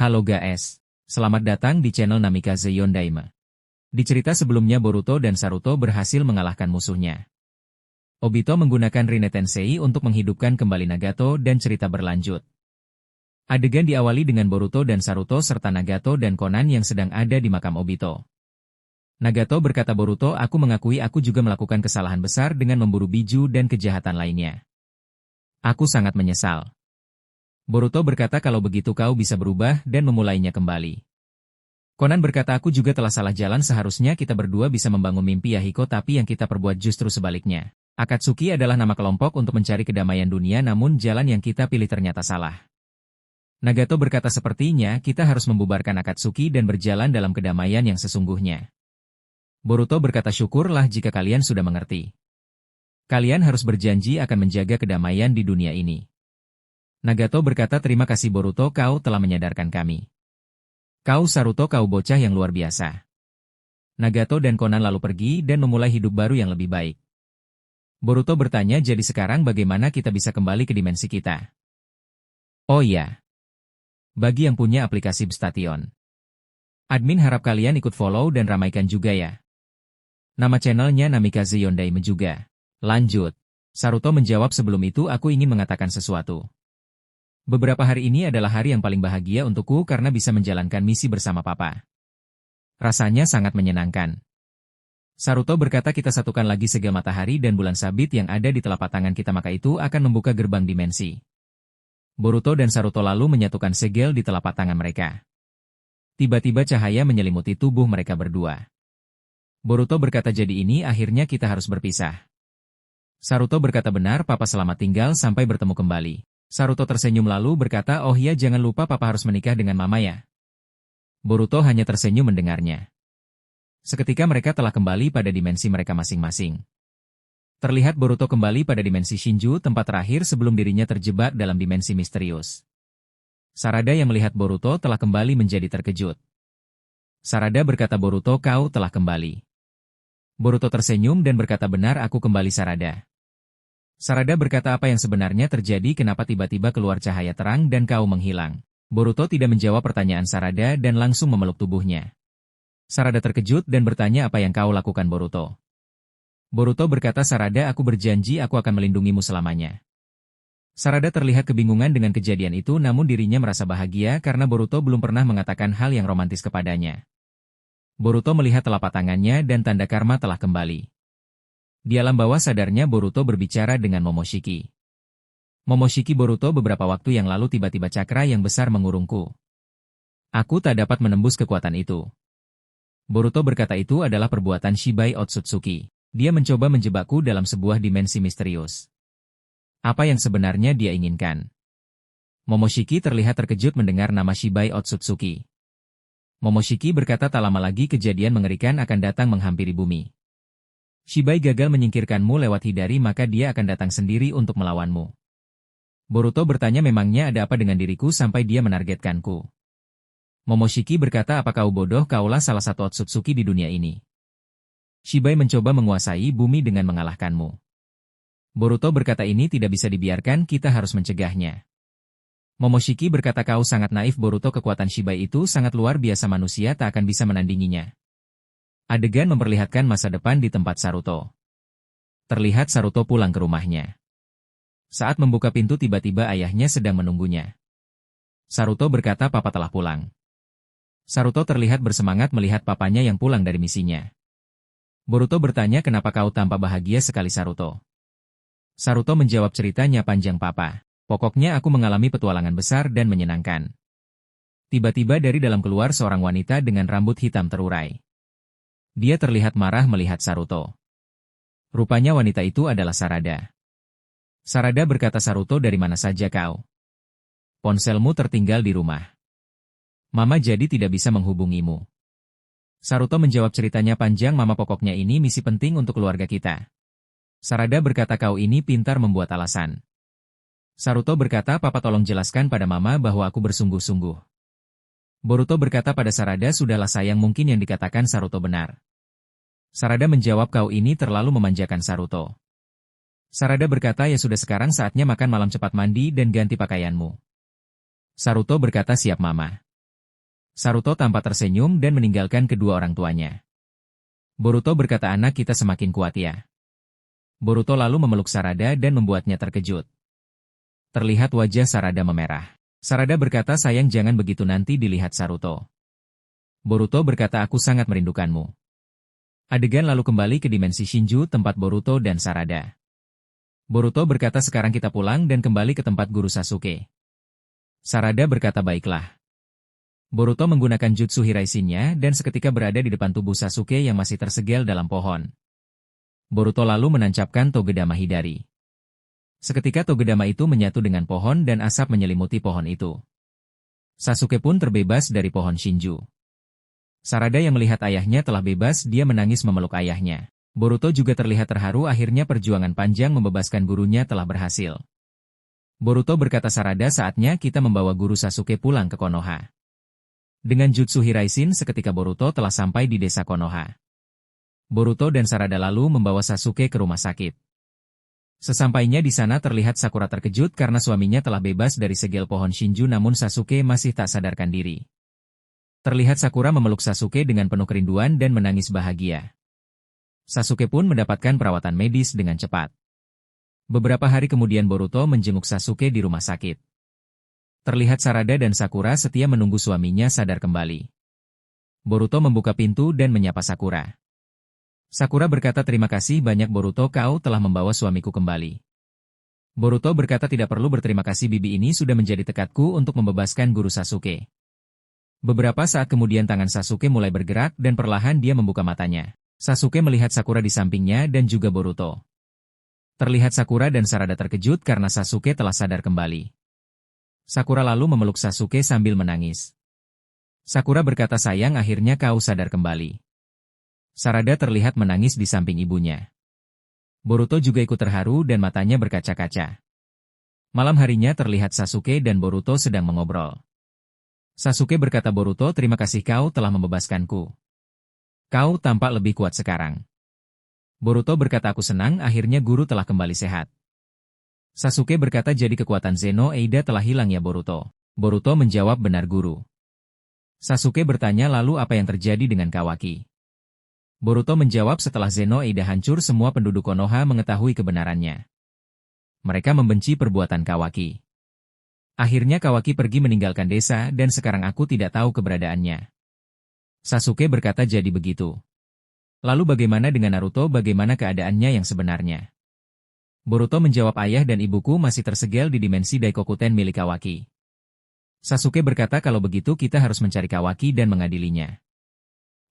Halo guys, selamat datang di channel Namikaze Yondaime. Di cerita sebelumnya Boruto dan Saruto berhasil mengalahkan musuhnya. Obito menggunakan Rinne Tensei untuk menghidupkan kembali Nagato dan cerita berlanjut. Adegan diawali dengan Boruto dan Saruto serta Nagato dan Konan yang sedang ada di makam Obito. Nagato berkata, Boruto, aku mengakui aku juga melakukan kesalahan besar dengan memburu Biju dan kejahatan lainnya. Aku sangat menyesal. Boruto berkata, kalau begitu kau bisa berubah dan memulainya kembali. Konan berkata, aku juga telah salah jalan, seharusnya kita berdua bisa membangun mimpi Yahiko, tapi yang kita perbuat justru sebaliknya. Akatsuki adalah nama kelompok untuk mencari kedamaian dunia, namun jalan yang kita pilih ternyata salah. Nagato berkata, sepertinya kita harus membubarkan Akatsuki dan berjalan dalam kedamaian yang sesungguhnya. Boruto berkata, syukurlah jika kalian sudah mengerti. Kalian harus berjanji akan menjaga kedamaian di dunia ini. Nagato berkata, terima kasih Boruto, kau telah menyadarkan kami. Kau Saruto, kau bocah yang luar biasa. Nagato dan Konan lalu pergi dan memulai hidup baru yang lebih baik. Boruto bertanya, jadi sekarang bagaimana kita bisa kembali ke dimensi kita? Oh iya. Bagi yang punya aplikasi Bstation, admin harap kalian ikut follow dan ramaikan juga ya. Nama channelnya Namikaze Yondaime juga. Lanjut. Saruto menjawab, sebelum itu aku ingin mengatakan sesuatu. Beberapa hari ini adalah hari yang paling bahagia untukku karena bisa menjalankan misi bersama Papa. Rasanya sangat menyenangkan. Saruto berkata, kita satukan lagi segel matahari dan bulan sabit yang ada di telapak tangan kita, maka itu akan membuka gerbang dimensi. Boruto dan Saruto lalu menyatukan segel di telapak tangan mereka. Tiba-tiba cahaya menyelimuti tubuh mereka berdua. Boruto berkata, jadi ini akhirnya kita harus berpisah. Saruto berkata, benar Papa, selamat tinggal sampai bertemu kembali. Saruto tersenyum lalu berkata, oh iya, jangan lupa Papa harus menikah dengan Mama ya. Boruto hanya tersenyum mendengarnya. Seketika mereka telah kembali pada dimensi mereka masing-masing. Terlihat Boruto kembali pada dimensi Shinju, tempat terakhir sebelum dirinya terjebak dalam dimensi misterius. Sarada yang melihat Boruto telah kembali menjadi terkejut. Sarada berkata, Boruto, kau telah kembali. Boruto tersenyum dan berkata, benar, aku kembali Sarada. Sarada berkata, apa yang sebenarnya terjadi, kenapa tiba-tiba keluar cahaya terang dan kau menghilang? Boruto tidak menjawab pertanyaan Sarada dan langsung memeluk tubuhnya. Sarada terkejut dan bertanya, apa yang kau lakukan Boruto? Boruto berkata, Sarada, aku berjanji aku akan melindungimu selamanya. Sarada terlihat kebingungan dengan kejadian itu, namun dirinya merasa bahagia karena Boruto belum pernah mengatakan hal yang romantis kepadanya. Boruto melihat telapak tangannya dan tanda karma telah kembali. Di alam bawah sadarnya Boruto berbicara dengan Momoshiki. Momoshiki, Boruto, beberapa waktu yang lalu tiba-tiba cakra yang besar mengurungku. Aku tak dapat menembus kekuatan itu. Boruto berkata, itu adalah perbuatan Shibai Otsutsuki. Dia mencoba menjebakku dalam sebuah dimensi misterius. Apa yang sebenarnya dia inginkan? Momoshiki terlihat terkejut mendengar nama Shibai Otsutsuki. Momoshiki berkata, tak lama lagi kejadian mengerikan akan datang menghampiri bumi. Shibai gagal menyingkirkanmu lewat Hidari, maka dia akan datang sendiri untuk melawanmu. Boruto bertanya, memangnya ada apa dengan diriku sampai dia menargetkanku? Momoshiki berkata, apa kau bodoh, kaulah salah satu Otsutsuki di dunia ini. Shibai mencoba menguasai bumi dengan mengalahkanmu. Boruto berkata, ini tidak bisa dibiarkan, kita harus mencegahnya. Momoshiki berkata, kau sangat naif Boruto, kekuatan Shibai itu sangat luar biasa, manusia tak akan bisa menandinginya. Adegan memperlihatkan masa depan di tempat Saruto. Terlihat Saruto pulang ke rumahnya. Saat membuka pintu tiba-tiba ayahnya sedang menunggunya. Saruto berkata, Papa telah pulang. Saruto terlihat bersemangat melihat papanya yang pulang dari misinya. Boruto bertanya, kenapa kau tampak bahagia sekali Saruto? Saruto menjawab, ceritanya panjang Papa. Pokoknya aku mengalami petualangan besar dan menyenangkan. Tiba-tiba dari dalam keluar seorang wanita dengan rambut hitam terurai. Dia terlihat marah melihat Saruto. Rupanya wanita itu adalah Sarada. Sarada berkata, Saruto, dari mana saja kau? Ponselmu tertinggal di rumah. Mama jadi tidak bisa menghubungimu. Saruto menjawab, ceritanya panjang Mama, pokoknya ini misi penting untuk keluarga kita. Sarada berkata, kau ini pintar membuat alasan. Saruto berkata, Papa tolong jelaskan pada Mama bahwa aku bersungguh-sungguh. Boruto berkata pada Sarada, sudahlah sayang, mungkin yang dikatakan Saruto benar. Sarada menjawab, kau ini terlalu memanjakan Saruto. Sarada berkata, ya sudah, sekarang saatnya makan malam, cepat mandi dan ganti pakaianmu. Saruto berkata, siap Mama. Saruto tampak tersenyum dan meninggalkan kedua orang tuanya. Boruto berkata, anak kita semakin kuat ya. Boruto lalu memeluk Sarada dan membuatnya terkejut. Terlihat wajah Sarada memerah. Sarada berkata, sayang jangan begitu, nanti dilihat Saruto. Boruto berkata, aku sangat merindukanmu. Adegan lalu kembali ke dimensi Shinju tempat Boruto dan Sarada. Boruto berkata, sekarang kita pulang dan kembali ke tempat guru Sasuke. Sarada berkata, baiklah. Boruto menggunakan jutsu Hiraishin-nya dan seketika berada di depan tubuh Sasuke yang masih tersegel dalam pohon. Boruto lalu menancapkan Togedama Hidari. Seketika Togedama itu menyatu dengan pohon dan asap menyelimuti pohon itu. Sasuke pun terbebas dari pohon Shinju. Sarada yang melihat ayahnya telah bebas, dia menangis memeluk ayahnya. Boruto juga terlihat terharu, akhirnya perjuangan panjang membebaskan gurunya telah berhasil. Boruto berkata, Sarada, saatnya kita membawa guru Sasuke pulang ke Konoha. Dengan jutsu Hiraishin seketika Boruto telah sampai di desa Konoha. Boruto dan Sarada lalu membawa Sasuke ke rumah sakit. Sesampainya di sana terlihat Sakura terkejut karena suaminya telah bebas dari segel pohon Shinju, namun Sasuke masih tak sadarkan diri. Terlihat Sakura memeluk Sasuke dengan penuh kerinduan dan menangis bahagia. Sasuke pun mendapatkan perawatan medis dengan cepat. Beberapa hari kemudian Boruto menjenguk Sasuke di rumah sakit. Terlihat Sarada dan Sakura setia menunggu suaminya sadar kembali. Boruto membuka pintu dan menyapa Sakura. Sakura berkata, terima kasih banyak Boruto, kau telah membawa suamiku kembali. Boruto berkata, tidak perlu berterima kasih, bibi ini sudah menjadi tekadku untuk membebaskan guru Sasuke. Beberapa saat kemudian tangan Sasuke mulai bergerak dan perlahan dia membuka matanya. Sasuke melihat Sakura di sampingnya dan juga Boruto. Terlihat Sakura dan Sarada terkejut karena Sasuke telah sadar kembali. Sakura lalu memeluk Sasuke sambil menangis. Sakura berkata, sayang akhirnya kau sadar kembali. Sarada terlihat menangis di samping ibunya. Boruto juga ikut terharu dan matanya berkaca-kaca. Malam harinya terlihat Sasuke dan Boruto sedang mengobrol. Sasuke berkata, Boruto, terima kasih kau telah membebaskanku. Kau tampak lebih kuat sekarang. Boruto berkata, aku senang akhirnya guru telah kembali sehat. Sasuke berkata, jadi kekuatan Zeno Eida telah hilang ya Boruto? Boruto menjawab, benar guru. Sasuke bertanya, lalu apa yang terjadi dengan Kawaki? Boruto menjawab, setelah Zeno Eida hancur semua penduduk Konoha mengetahui kebenarannya. Mereka membenci perbuatan Kawaki. Akhirnya Kawaki pergi meninggalkan desa dan sekarang aku tidak tahu keberadaannya. Sasuke berkata, jadi begitu. Lalu bagaimana dengan Naruto, bagaimana keadaannya yang sebenarnya? Boruto menjawab, ayah dan ibuku masih tersegel di dimensi Daikokuten milik Kawaki. Sasuke berkata, kalau begitu kita harus mencari Kawaki dan mengadilinya.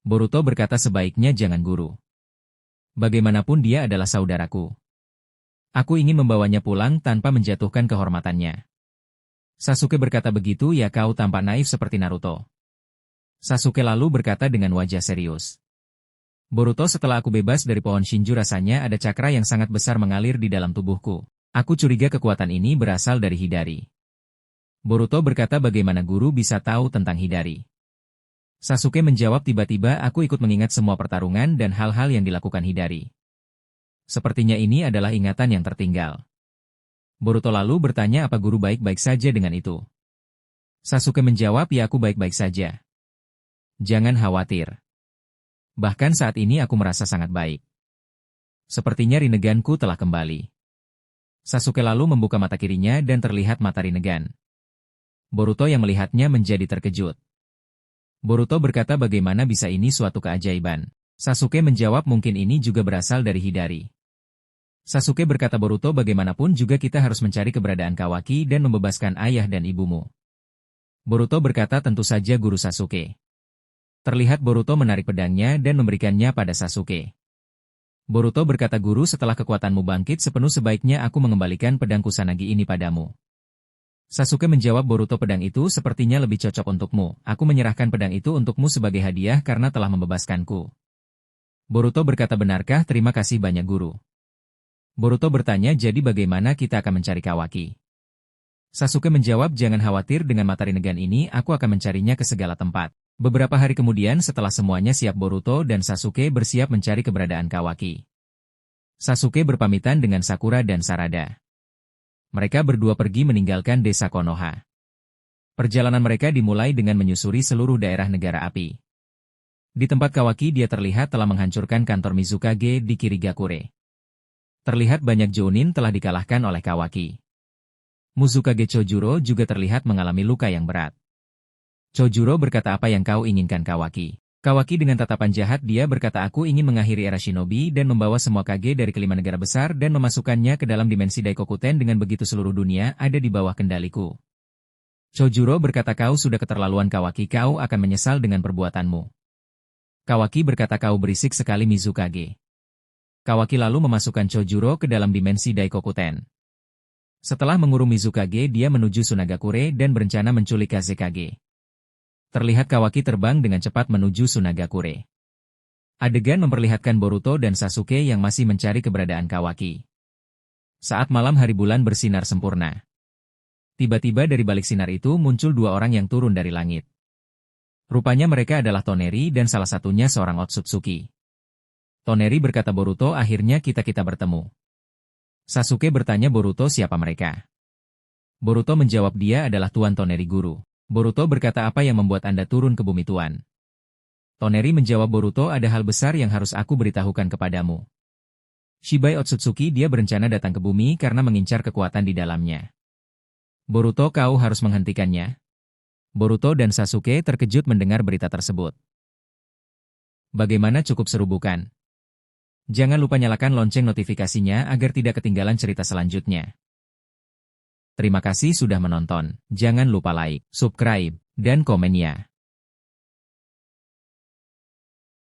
Boruto berkata, sebaiknya jangan guru. Bagaimanapun dia adalah saudaraku. Aku ingin membawanya pulang tanpa menjatuhkan kehormatannya. Sasuke berkata, begitu ya, kau tampak naif seperti Naruto. Sasuke lalu berkata dengan wajah serius. Boruto, setelah aku bebas dari pohon Shinju rasanya ada cakra yang sangat besar mengalir di dalam tubuhku. Aku curiga kekuatan ini berasal dari Hidari. Boruto berkata, bagaimana guru bisa tahu tentang Hidari? Sasuke menjawab, tiba-tiba aku ikut mengingat semua pertarungan dan hal-hal yang dilakukan Hidari. Sepertinya ini adalah ingatan yang tertinggal. Boruto lalu bertanya, apa guru baik-baik saja dengan itu? Sasuke menjawab, ya aku baik-baik saja. Jangan khawatir. Bahkan saat ini aku merasa sangat baik. Sepertinya Rinneganku telah kembali. Sasuke lalu membuka mata kirinya dan terlihat mata Rinnegan. Boruto yang melihatnya menjadi terkejut. Boruto berkata, bagaimana bisa ini suatu keajaiban? Sasuke menjawab, mungkin ini juga berasal dari Hidari. Sasuke berkata, Boruto, bagaimanapun juga kita harus mencari keberadaan Kawaki dan membebaskan ayah dan ibumu. Boruto berkata, tentu saja guru Sasuke. Terlihat Boruto menarik pedangnya dan memberikannya pada Sasuke. Boruto berkata, guru, setelah kekuatanmu bangkit sepenuh sebaiknya aku mengembalikan pedang Kusanagi ini padamu. Sasuke menjawab, Boruto, pedang itu sepertinya lebih cocok untukmu. Aku menyerahkan pedang itu untukmu sebagai hadiah karena telah membebaskanku. Boruto berkata, benarkah? Terima kasih banyak guru. Boruto bertanya, jadi bagaimana kita akan mencari Kawaki? Sasuke menjawab, jangan khawatir, dengan mata Rinnegan ini aku akan mencarinya ke segala tempat. Beberapa hari kemudian setelah semuanya siap, Boruto dan Sasuke bersiap mencari keberadaan Kawaki. Sasuke berpamitan dengan Sakura dan Sarada. Mereka berdua pergi meninggalkan desa Konoha. Perjalanan mereka dimulai dengan menyusuri seluruh daerah negara api. Di tempat Kawaki dia terlihat telah menghancurkan kantor Mizukage di Kirigakure. Terlihat banyak Jounin telah dikalahkan oleh Kawaki. Mizukage Chojuro juga terlihat mengalami luka yang berat. Chojuro berkata, apa yang kau inginkan Kawaki? Kawaki dengan tatapan jahat dia berkata, aku ingin mengakhiri era shinobi dan membawa semua kage dari kelima negara besar dan memasukkannya ke dalam dimensi Daikokuten dengan begitu seluruh dunia ada di bawah kendaliku. Chojuro berkata, kau sudah keterlaluan Kawaki, kau akan menyesal dengan perbuatanmu. Kawaki berkata, kau berisik sekali Mizukage. Kawaki lalu memasukkan Chojuro ke dalam dimensi Daikokuten. Setelah mengurung Mizukage dia menuju Sunagakure dan berencana menculik Kazekage. Terlihat Kawaki terbang dengan cepat menuju Sunagakure. Adegan memperlihatkan Boruto dan Sasuke yang masih mencari keberadaan Kawaki. Saat malam hari bulan bersinar sempurna. Tiba-tiba dari balik sinar itu muncul dua orang yang turun dari langit. Rupanya mereka adalah Toneri dan salah satunya seorang Otsutsuki. Toneri berkata, Boruto, akhirnya kita bertemu. Sasuke bertanya Boruto siapa mereka. Boruto menjawab dia adalah Tuan Toneri guru. Boruto berkata, apa yang membuat Anda turun ke bumi Tuan? Toneri menjawab, Boruto, ada hal besar yang harus aku beritahukan kepadamu. Shibai Otsutsuki dia berencana datang ke bumi karena mengincar kekuatan di dalamnya. Boruto, kau harus menghentikannya. Boruto dan Sasuke terkejut mendengar berita tersebut. Bagaimana, cukup seru bukan? Jangan lupa nyalakan lonceng notifikasinya agar tidak ketinggalan cerita selanjutnya. Terima kasih sudah menonton. Jangan lupa like, subscribe, dan komen ya.